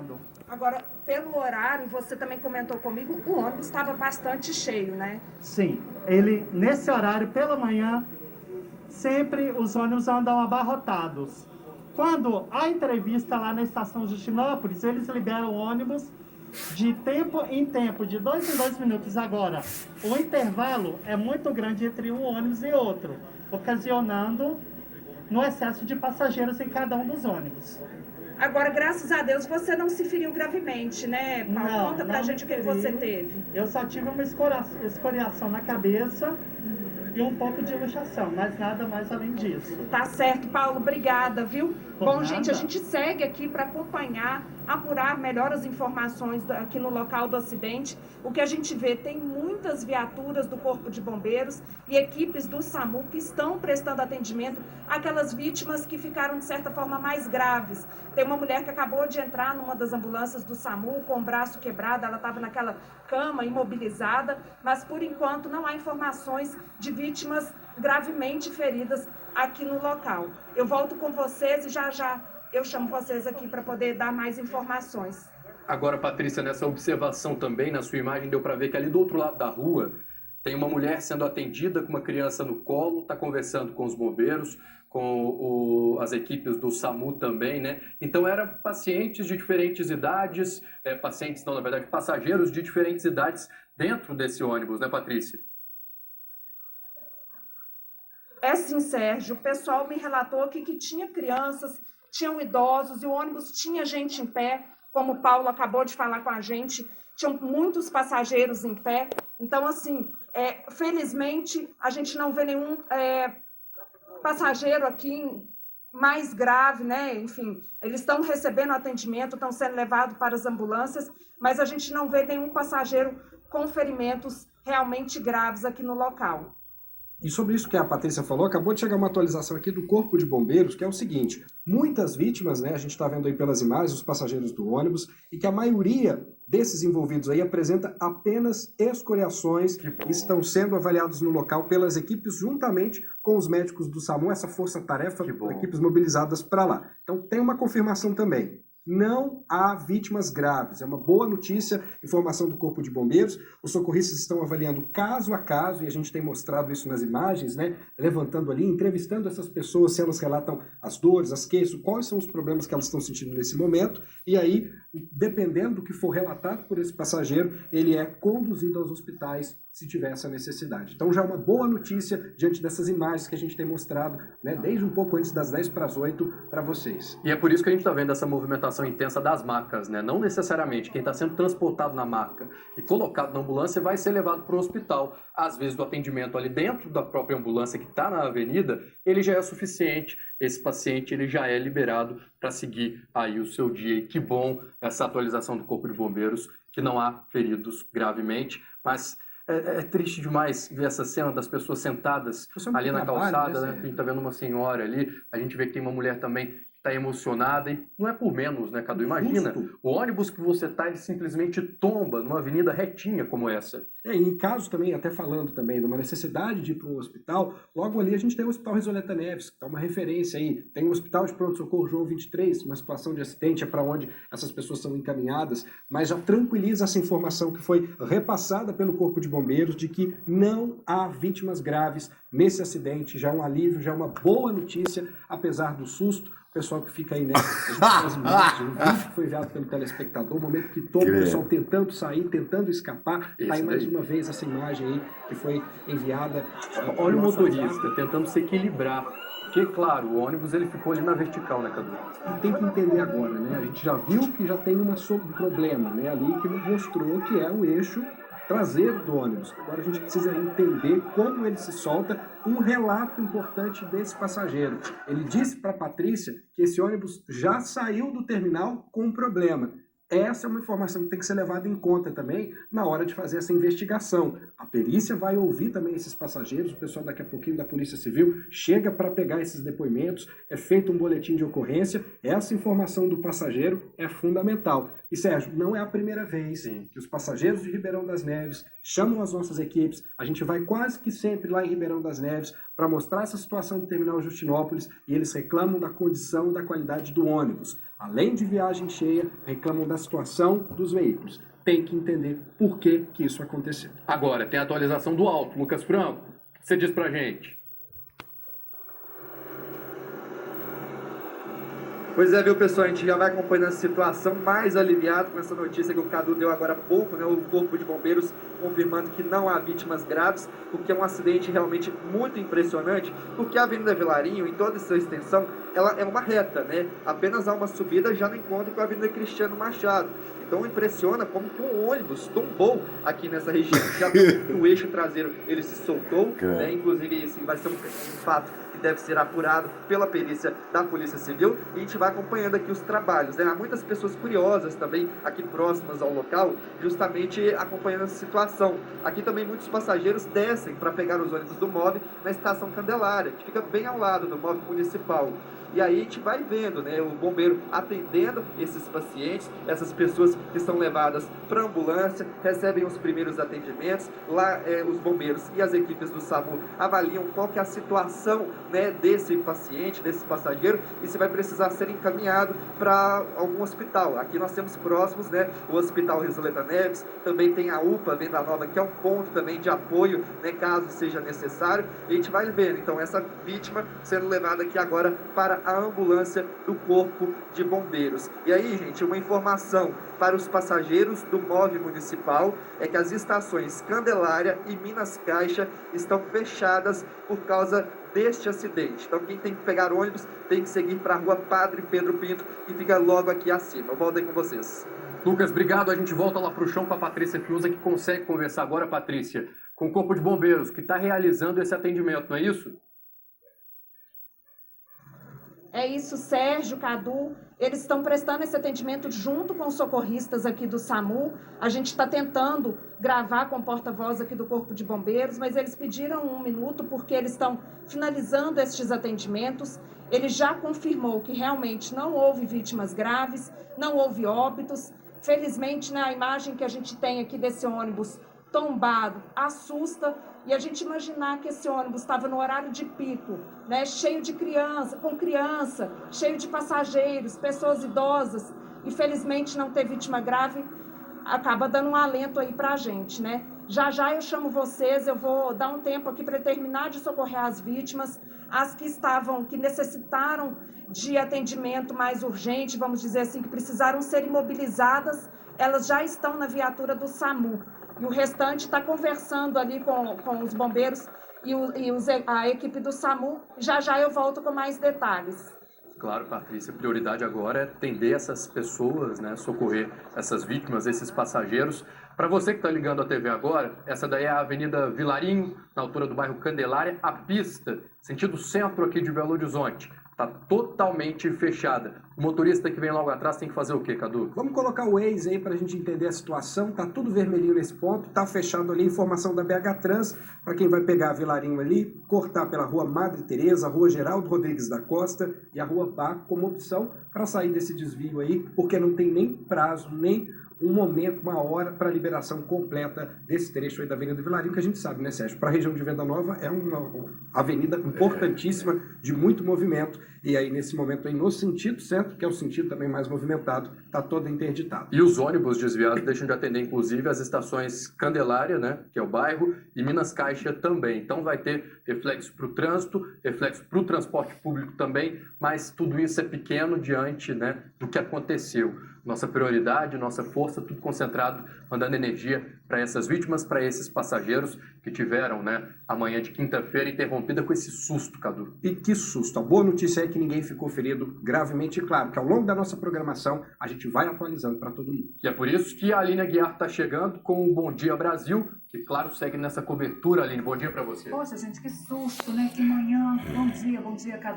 acontecendo. Agora, pelo horário, você também comentou comigo, o ônibus estava bastante cheio, né? Sim, nesse horário, pela manhã, sempre os ônibus andam abarrotados. Quando há entrevista lá na estação Justinópolis, eles liberam o ônibus de tempo em tempo, de 2 em 2 minutos. Agora, o intervalo é muito grande entre um ônibus e outro, ocasionando no excesso de passageiros em cada um dos ônibus. Agora, graças a Deus, você não se feriu gravemente, né, Paulo? Não, Conta pra gente o que você teve. Eu só tive uma escoriação na cabeça e um pouco de luxação, mas nada mais além disso. Tá certo, Paulo, obrigada, viu? Por Bom, nada. gente, a gente segue aqui para acompanhar, apurar melhor as informações aqui no local do acidente. O que a gente vê, tem muitas viaturas do Corpo de Bombeiros e equipes do SAMU que estão prestando atendimento àquelas vítimas que ficaram, de certa forma, mais graves. Tem uma mulher que acabou de entrar numa das ambulâncias do SAMU com o braço quebrado, ela estava naquela cama imobilizada, mas por enquanto não há informações de vítimas gravemente feridas aqui no local. Eu volto com vocês e já eu chamo vocês aqui para poder dar mais informações. Agora, Patrícia, nessa observação também, na sua imagem, deu para ver que ali do outro lado da rua tem uma mulher sendo atendida com uma criança no colo, está conversando com os bombeiros, com as equipes do SAMU também, né? Então, eram pacientes de diferentes idades, passageiros de diferentes idades dentro desse ônibus, né, Patrícia? É sim, Sérgio. O pessoal me relatou aqui que tinha crianças, tinham idosos e o ônibus tinha gente em pé, como o Paulo acabou de falar com a gente, tinham muitos passageiros em pé. Então, assim, felizmente, a gente não vê nenhum passageiro aqui mais grave, né? Enfim, eles estão recebendo atendimento, estão sendo levados para as ambulâncias, mas a gente não vê nenhum passageiro com ferimentos realmente graves aqui no local. E sobre isso que a Patrícia falou, acabou de chegar uma atualização aqui do Corpo de Bombeiros, que é o seguinte, muitas vítimas, né, a gente está vendo aí pelas imagens, os passageiros do ônibus, e que a maioria desses envolvidos aí apresenta apenas escoriações que estão sendo avaliados no local pelas equipes juntamente com os médicos do SAMU, essa força-tarefa, equipes mobilizadas para lá. Então tem uma confirmação também. Não há vítimas graves. É uma boa notícia, informação do Corpo de Bombeiros. Os socorristas estão avaliando caso a caso, e a gente tem mostrado isso nas imagens, né? Levantando ali, entrevistando essas pessoas, se elas relatam as dores, as queixas, quais são os problemas que elas estão sentindo nesse momento. E aí, dependendo do que for relatado por esse passageiro, ele é conduzido aos hospitais se tiver essa necessidade. Então já é uma boa notícia diante dessas imagens que a gente tem mostrado, né, desde um pouco antes das 10:08 para vocês. E é por isso que a gente está vendo essa movimentação intensa das macas, né? Não necessariamente quem está sendo transportado na maca e colocado na ambulância vai ser levado para o hospital. Às vezes o atendimento ali dentro da própria ambulância que está na avenida, ele já é suficiente. Esse paciente ele já é liberado para seguir aí o seu dia. E que bom essa atualização do Corpo de Bombeiros, que não há feridos gravemente, mas é triste demais ver essa cena das pessoas sentadas ali na calçada, né? A gente está vendo uma senhora ali, a gente vê que tem uma mulher também que está emocionada, e não é por menos, né, Cadu? Imagina, o ônibus que você está, ele simplesmente tomba numa avenida retinha como essa. Em caso também, até falando também de uma necessidade de ir para um hospital, logo ali a gente tem o Hospital Resoleta Neves, que é uma referência aí. Tem o Hospital de Pronto-Socorro João 23, uma situação de acidente é para onde essas pessoas são encaminhadas, mas já tranquiliza essa informação que foi repassada pelo Corpo de Bombeiros de que não há vítimas graves nesse acidente. Já é um alívio, já é uma boa notícia, apesar do susto. O pessoal que fica aí, né? A gente tem as imagens, o vídeo que foi enviado pelo telespectador, o momento que todo o pessoal tentando sair, tentando escapar. Tá aí mais uma vez essa imagem aí que foi enviada. Olha o motorista tentando se equilibrar. Porque, claro, o ônibus ele ficou ali na vertical, né, Cadu? E tem que entender agora, né? A gente já viu que já tem um problema, né? Ali que mostrou que é o eixo traseiro do ônibus. Agora a gente precisa entender como ele se solta, um relato importante desse passageiro. Ele disse para a Patrícia que esse ônibus já saiu do terminal com um problema. Essa é uma informação que tem que ser levada em conta também na hora de fazer essa investigação. A perícia vai ouvir também esses passageiros, o pessoal daqui a pouquinho da Polícia Civil chega para pegar esses depoimentos, é feito um boletim de ocorrência, essa informação do passageiro é fundamental. E Sérgio, não é a primeira vez que os passageiros de Ribeirão das Neves chamam as nossas equipes, a gente vai quase que sempre lá em Ribeirão das Neves para mostrar essa situação do terminal Justinópolis e eles reclamam da condição e da qualidade do ônibus. além de viagem cheia, reclamam da situação dos veículos. Tem que entender por que isso aconteceu. Agora, tem a atualização do alto. Lucas Franco, o que você diz pra gente? Pois é, viu, pessoal, a gente já vai acompanhando a situação, mais aliviado com essa notícia que o Cadu deu agora há pouco, né, o Corpo de Bombeiros confirmando que não há vítimas graves, porque é um acidente realmente muito impressionante, porque a Avenida Vilarinho, em toda a sua extensão, ela é uma reta, né, apenas há uma subida já no encontro com a Avenida Cristiano Machado. Então impressiona como que um ônibus tombou aqui nessa região. Já o eixo traseiro ele se soltou, né, inclusive esse vai ser um fato que deve ser apurado pela perícia da Polícia Civil, e a gente vai acompanhando aqui os trabalhos, né? Há muitas pessoas curiosas também aqui próximas ao local, justamente acompanhando essa situação. Aqui também muitos passageiros descem para pegar os ônibus do MOV na Estação Candelária, que fica bem ao lado do MOV municipal. E aí a gente vai vendo, né, o bombeiro atendendo esses pacientes, essas pessoas que são levadas para a ambulância, recebem os primeiros atendimentos. Lá os bombeiros e as equipes do SAMU avaliam qual que é a situação, né, desse paciente, desse passageiro, e se vai precisar ser encaminhado para algum hospital. Aqui nós temos próximos, né, o Hospital Risoleta Neves, também tem a UPA Venda Nova, que é um ponto também de apoio, né, caso seja necessário. E a gente vai vendo, então, essa vítima sendo levada aqui agora para a ambulância do Corpo de Bombeiros. E aí, gente, uma informação para os passageiros do MOV municipal é que as estações Candelária e Minas Caixa estão fechadas por causa deste acidente. Então, quem tem que pegar ônibus tem que seguir para a rua Padre Pedro Pinto, que fica logo aqui acima. Eu volto aí com vocês. Lucas, obrigado. A gente volta lá pro chão com a Patrícia Fiuza, que consegue conversar agora, Patrícia, com o Corpo de Bombeiros, que está realizando esse atendimento, não é isso? É isso, Sérgio, Cadu, eles estão prestando esse atendimento junto com os socorristas aqui do SAMU. A gente está tentando gravar com o porta-voz aqui do Corpo de Bombeiros, mas eles pediram 1 minuto porque eles estão finalizando estes atendimentos. Ele já confirmou que realmente não houve vítimas graves, não houve óbitos. Felizmente, né, a imagem que a gente tem aqui desse ônibus tombado assusta, e a gente imaginar que esse ônibus estava no horário de pico, né, cheio de criança, cheio de passageiros, pessoas idosas, e felizmente não ter vítima grave, acaba dando um alento aí para a gente, né? Já já eu chamo vocês, eu vou dar um tempo aqui para terminar de socorrer as vítimas, as que necessitaram de atendimento mais urgente, vamos dizer assim, que precisaram ser imobilizadas, elas já estão na viatura do SAMU. E o restante está conversando ali com os bombeiros e a equipe do SAMU. Já já eu volto com mais detalhes. Claro, Patrícia, a prioridade agora é atender essas pessoas, né, socorrer essas vítimas, esses passageiros. Para você que está ligando a TV agora, essa daí é a Avenida Vilarinho, na altura do bairro Candelária, a pista, sentido centro aqui de Belo Horizonte. Está totalmente fechada. O motorista que vem logo atrás tem que fazer o quê, Cadu? Vamos colocar o Waze aí para a gente entender a situação. Tá tudo vermelhinho nesse ponto, tá fechado ali. Informação da BH Trans, para quem vai pegar a Vilarinho ali, cortar pela Rua Madre Teresa, Rua Geraldo Rodrigues da Costa e a Rua Baco como opção para sair desse desvio aí, porque não tem nem prazo, nem um momento, uma hora para a liberação completa desse trecho aí da Avenida Vilarinho, que a gente sabe, né, Sérgio? Para a região de Venda Nova é uma avenida importantíssima, de muito movimento, e aí nesse momento aí no sentido centro, que é o sentido também mais movimentado, está todo interditado. E os ônibus desviados deixam de atender, inclusive, as estações Candelária, né, que é o bairro, e Minas Caixa também. Então vai ter reflexo para o trânsito, reflexo para o transporte público também, mas tudo isso é pequeno diante, né, do que aconteceu. Nossa prioridade, nossa força, tudo concentrado, mandando energia para essas vítimas, para esses passageiros que tiveram, né, a manhã de quinta-feira interrompida com esse susto, Cadu. E que susto! A boa notícia é que ninguém ficou ferido gravemente, e claro que ao longo da nossa programação a gente vai atualizando para todo mundo. E é por isso que a Aline Aguiar está chegando com o Bom Dia Brasil, que claro segue nessa cobertura, Aline. Bom dia para você. Poxa, gente, que susto, né? Que manhã. Bom dia, Cadu.